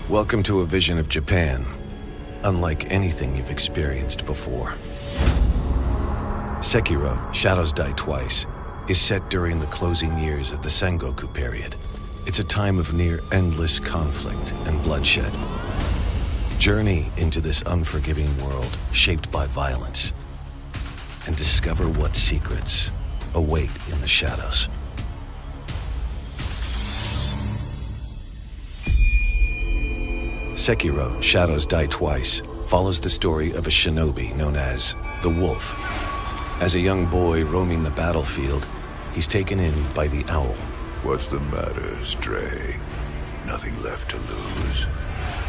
Welcome to a vision of Japan, unlike anything you've experienced before. Sekiro: Shadows Die Twice is set during the closing years of the Sengoku period. It's a time of near-endless conflict and bloodshed. Journey into this unforgiving world shaped by violence and discover what secrets await in the shadows. Sekiro: Shadows Die Twice follows the story of a shinobi known as the Wolf. As a young boy roaming the battlefield, he's taken in by the Owl. What's the matter, Stray? Nothing left to lose?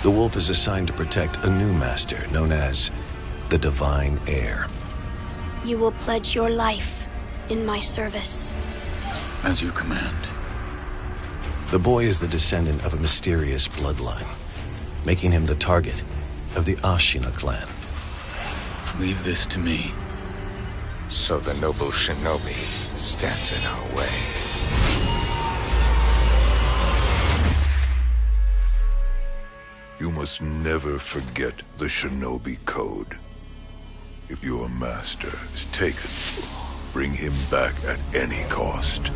The Wolf is assigned to protect a new master known as the Divine Heir. You will pledge your life in my service. As you command. The boy is the descendant of a mysterious bloodline, making him the target of the Ashina clan. Leave this to me. So the noble shinobi stands in our way. You must never forget the shinobi code. If your master is taken, bring him back at any cost.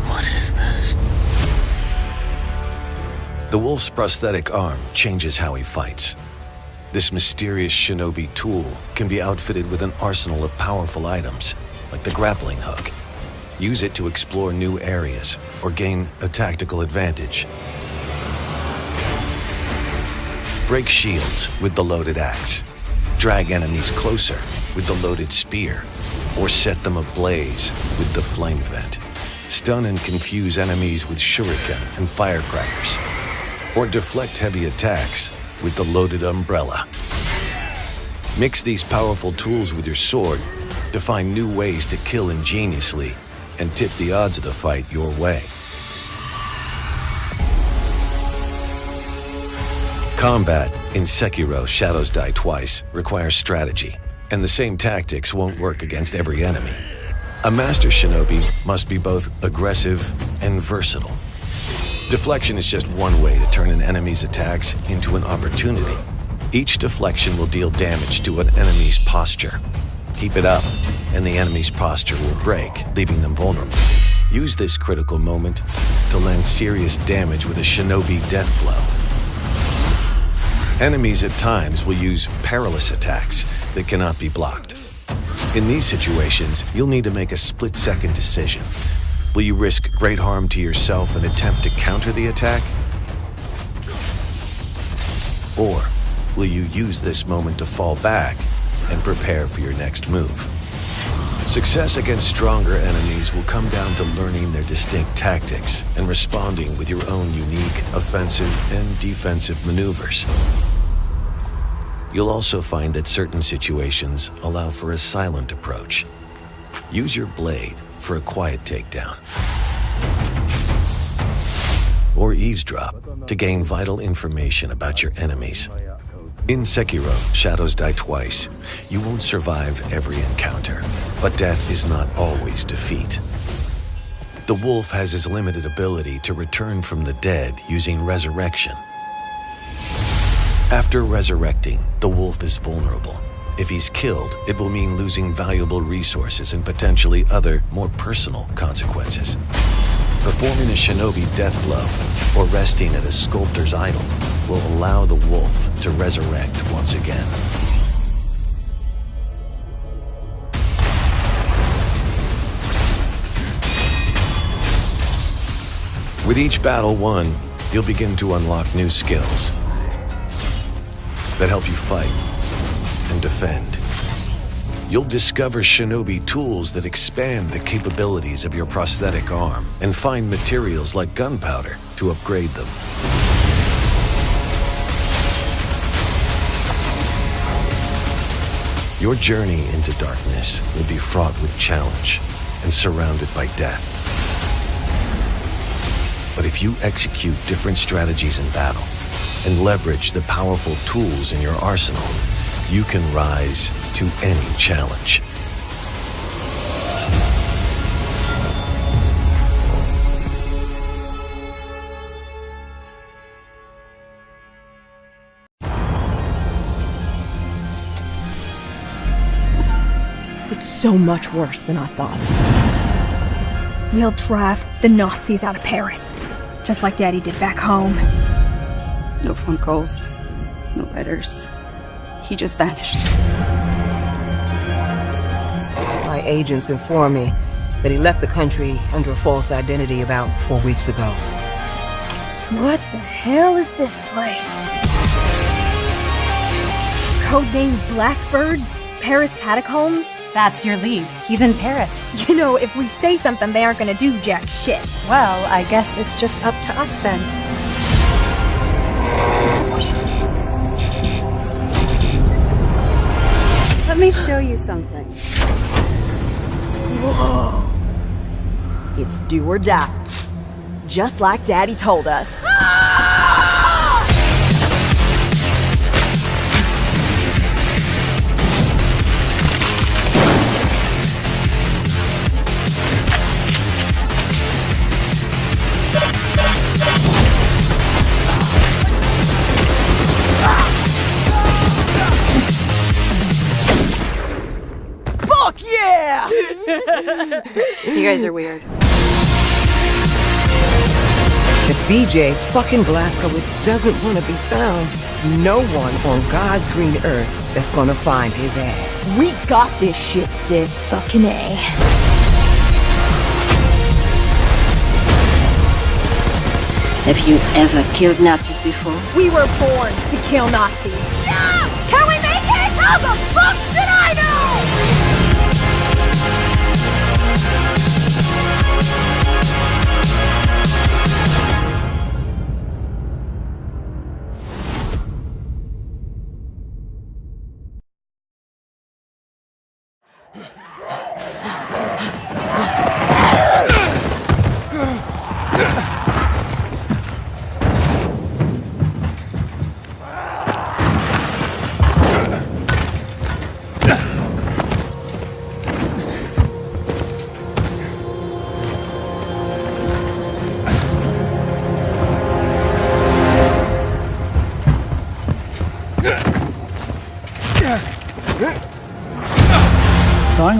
What is this? The Wolf's prosthetic arm changes how he fights. This mysterious shinobi tool can be outfitted with an arsenal of powerful items, like the grappling hook. Use it to explore new areas or gain a tactical advantage. Break shields with the loaded axe. Drag enemies closer with the loaded spear, or set them ablaze with the flame vent. Stun and confuse enemies with shuriken and firecrackers, or deflect heavy attacks with the loaded umbrella. Mix these powerful tools with your sword to find new ways to kill ingeniously and tip the odds of the fight your way. Combat in Sekiro: Shadows Die Twice requires strategy, and the same tactics won't work against every enemy. A master shinobi must be both aggressive and versatile. Deflection is just one way to turn an enemy's attacks into an opportunity. Each deflection will deal damage to an enemy's posture. Keep it up, and the enemy's posture will break, leaving them vulnerable. Use this critical moment to land serious damage with a shinobi death blow. Enemies at times will use perilous attacks that cannot be blocked. In these situations, you'll need to make a split-second decision. Will you risk great harm to yourself and attempt to counter the attack? Or will you use this moment to fall back and prepare for your next move? Success against stronger enemies will come down to learning their distinct tactics and responding with your own unique offensive and defensive maneuvers. You'll also find that certain situations allow for a silent approach. Use your blade for a quiet takedown. Or eavesdrop to gain vital information about your enemies. In Sekiro, Shadows Die Twice, you won't survive every encounter, but death is not always defeat. The wolf has his limited ability to return from the dead using resurrection. After resurrecting, the wolf is vulnerable. If he's killed, it will mean losing valuable resources and potentially other, more personal consequences. Performing a shinobi death blow or resting at a sculptor's idol will allow the wolf to resurrect once again. With each battle won, you'll begin to unlock new skills that help you fight and defend. You'll discover shinobi tools that expand the capabilities of your prosthetic arm and find materials like gunpowder to upgrade them. Your journey into darkness will be fraught with challenge and surrounded by death. But if you execute different strategies in battle and leverage the powerful tools in your arsenal, you can rise to any challenge. It's so much worse than I thought. We'll drive the Nazis out of Paris, just like Daddy did back home. No phone calls, no letters. He just vanished. My agents informed me that he left the country under a false identity about 4 weeks ago. What the hell is this place? Codename Blackbird? Paris Catacombs? That's your lead. He's in Paris. You know, if we say something, they aren't gonna do jack shit. Well, I guess it's just up to us then. Let me show you something. Whoa. It's do or die. Just like Daddy told us. Fuck yeah! You guys are weird. If BJ fucking Blazkowicz doesn't want to be found, no one on God's green earth that's gonna find his ass. We got this shit, sis. Fucking A. Have you ever killed Nazis before? We were born to kill Nazis. Yeah! Can we make it? How the fuck should I know?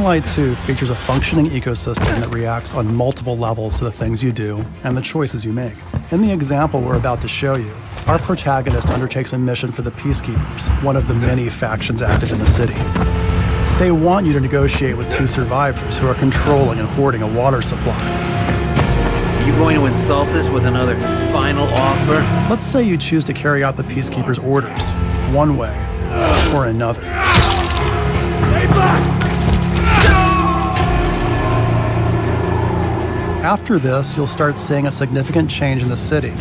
Light 2 features a functioning ecosystem that reacts on multiple levels to the things you do and the choices you make. In the example we're about to show you, our protagonist undertakes a mission for the Peacekeepers, one of the many factions active in the city. They want you to negotiate with 2 survivors who are controlling and hoarding a water supply. Are you going to insult us with another final offer? Let's say you choose to carry out the Peacekeepers' orders, one way or another. Stay back! After this, you'll start seeing a significant change in the city,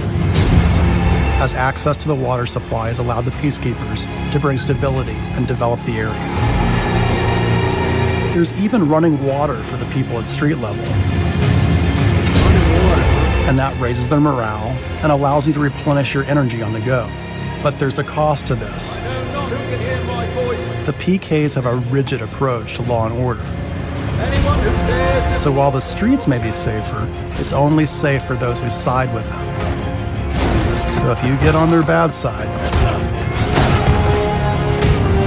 as access to the water supply has allowed the Peacekeepers to bring stability and develop the area. There's even running water for the people at street level. And that raises their morale and allows you to replenish your energy on the go. But there's a cost to this. The PKs have a rigid approach to law and order. So while the streets may be safer, it's only safe for those who side with them. So if you get on their bad side...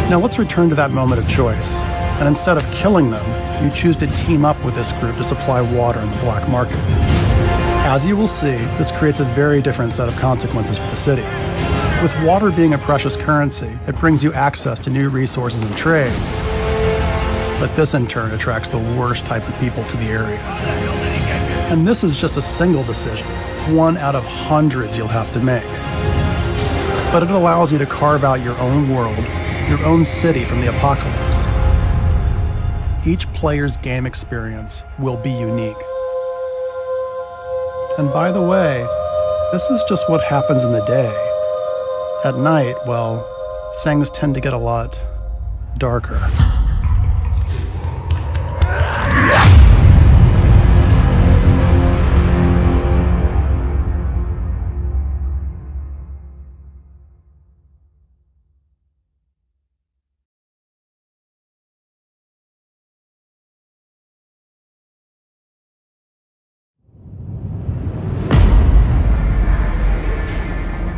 Now let's return to that moment of choice. And instead of killing them, you choose to team up with this group to supply water in the black market. As you will see, this creates a very different set of consequences for the city. With water being a precious currency, it brings you access to new resources and trade. But this in turn attracts the worst type of people to the area. And this is just a single decision, one out of hundreds you'll have to make. But it allows you to carve out your own world, your own city from the apocalypse. Each player's game experience will be unique. And by the way, this is just what happens in the day. At night, well, things tend to get a lot darker.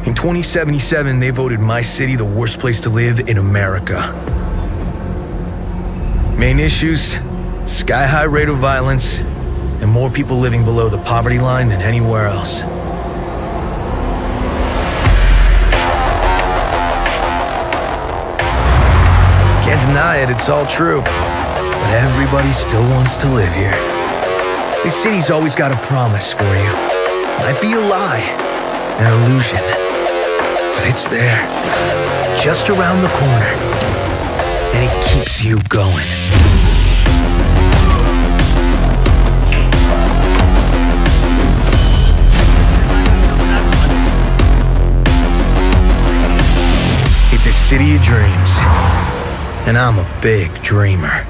In 2077, they voted my city the worst place to live in America. Main issues, sky-high rate of violence, and more people living below the poverty line than anywhere else. Can't deny it, it's all true. But everybody still wants to live here. This city's always got a promise for you. Might be a lie, an illusion. But it's there, just around the corner, and it keeps you going. It's a city of dreams, and I'm a big dreamer.